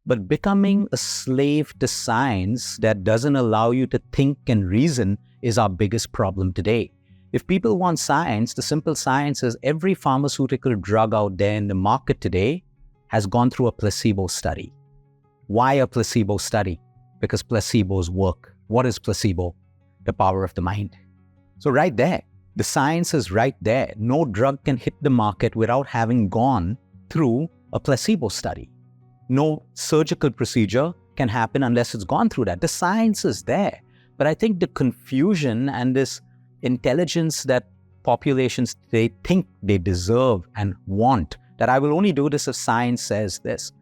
But becoming a slave to science that doesn't allow you to think and reason is our biggest problem today. If people want science, the simple science is every pharmaceutical drug out there in the market today has gone through a placebo study. Why a placebo study? Because placebos work. What is placebo? The power of the mind. So right there, the science is right there. No drug can hit the market without having gone through a placebo study. No surgical procedure can happen unless it's gone through that. The science is there. But I think the confusion and this intelligence that populations they think they deserve and want, that I will only do this if science says this.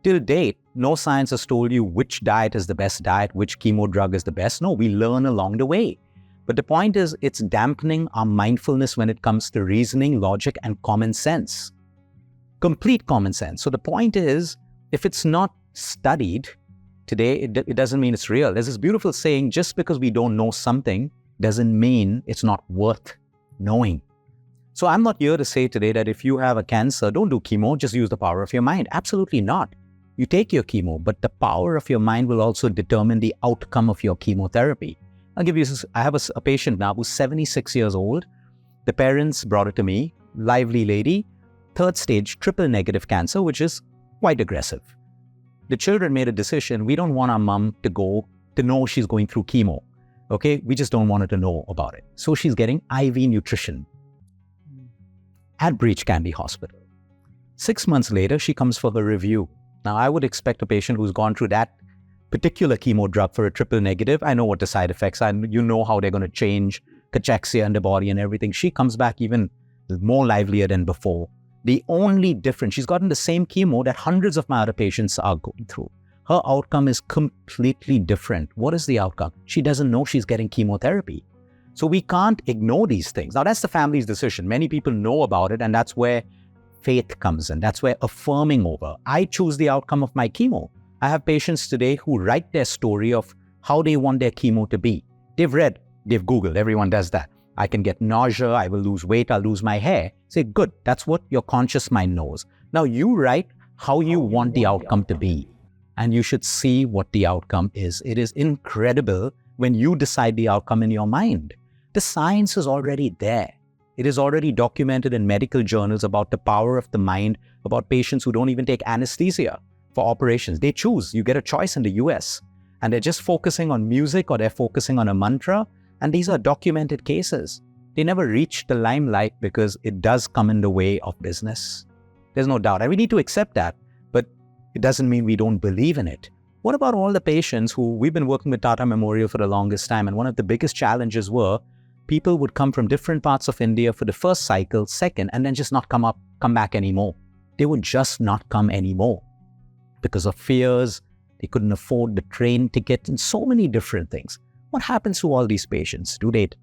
Till date, no science has told you which diet is the best diet, which chemo drug is the best. No, we learn along the way. But the point is, it's dampening our mindfulness when it comes to reasoning, logic, and common sense. Complete common sense. So the point is, if it's not studied today, it doesn't mean it's real. There's this beautiful saying, just because we don't know something doesn't mean it's not worth knowing. So I'm not here to say today that if you have a cancer, don't do chemo, just use the power of your mind. Absolutely not. You take your chemo, but the power of your mind will also determine the outcome of your chemotherapy. I'll give you this. I have a patient now who's 76 years old. The parents brought it to me, lively lady, 3rd stage triple negative cancer, which is quite aggressive. The children made a decision. We don't want our mom to know she's going through chemo. Okay, we just don't want her to know about it. So she's getting IV nutrition at Breach Candy Hospital. 6 months later, she comes for her review. Now, I would expect a patient who's gone through that particular chemo drug for a triple negative. I know what the side effects are. You know how they're going to change cachexia in the body and everything. She comes back even more livelier than before. The only difference, she's gotten the same chemo that hundreds of my other patients are going through. Her outcome is completely different. What is the outcome? She doesn't know she's getting chemotherapy. So we can't ignore these things. Now, that's the family's decision. Many people know about it, and that's where faith comes in. That's where affirming over. I choose the outcome of my chemo. I have patients today who write their story of how they want their chemo to be. They've read, they've Googled, everyone does that. I can get nausea, I will lose weight, I'll lose my hair. Say, good, that's what your conscious mind knows. Now you write how you want the outcome to be. And you should see what the outcome is. It is incredible when you decide the outcome in your mind. The science is already there. It is already documented in medical journals about the power of the mind, about patients who don't even take anesthesia for operations. They choose. You get a choice in the US. And they're just focusing on music or they're focusing on a mantra. And these are documented cases. They never reach the limelight because it does come in the way of business. There's no doubt. And we need to accept that. But it doesn't mean we don't believe in it. What about all the patients who we've been working with Tata Memorial for the longest time? And one of the biggest challenges were people would come from different parts of India for the first cycle, second, and then just not come back anymore. They would just not come anymore because of fears. They couldn't afford the train ticket and so many different things. What happens to all these patients? Do they die?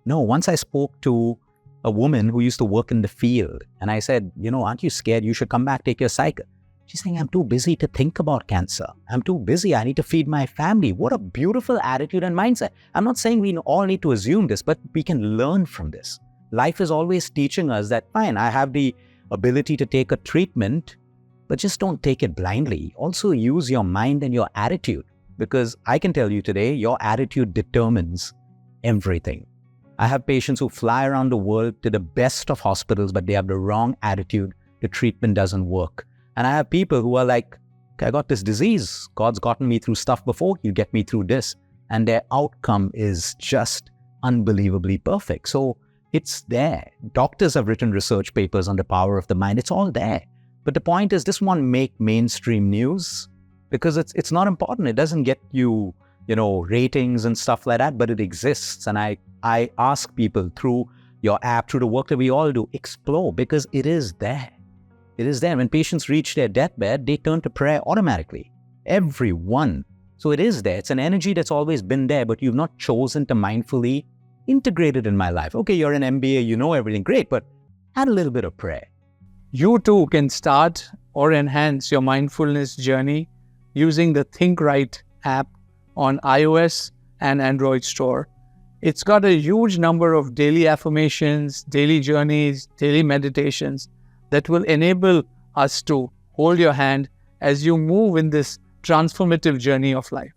No, once I spoke to a woman who used to work in the field and I said, aren't you scared? You should come back, take your cycle. She's saying, I'm too busy to think about cancer. I'm too busy. I need to feed my family. What a beautiful attitude and mindset. I'm not saying we all need to assume this, but we can learn from this. Life is always teaching us that, fine, I have the ability to take a treatment, but just don't take it blindly. Also use your mind and your attitude, because I can tell you today, your attitude determines everything. I have patients who fly around the world to the best of hospitals, but they have the wrong attitude. The treatment doesn't work. And I have people who are like, I got this disease. God's gotten me through stuff before. He'll get me through this. And their outcome is just unbelievably perfect. So it's there. Doctors have written research papers on the power of the mind. It's all there. But the point is, this won't make mainstream news because it's not important. It doesn't get you, ratings and stuff like that, but it exists. And I ask people through your app, through the work that we all do, explore, because it is there. It is there. When patients reach their deathbed, they turn to prayer automatically. Everyone. So it is there. It's an energy that's always been there, but you've not chosen to mindfully integrate it in my life. Okay, you're an MBA, you know everything. Great, but add a little bit of prayer. You too can start or enhance your mindfulness journey using the Think Right app on iOS and Android store. It's got a huge number of daily affirmations, daily journeys, daily meditations that will enable us to hold your hand as you move in this transformative journey of life.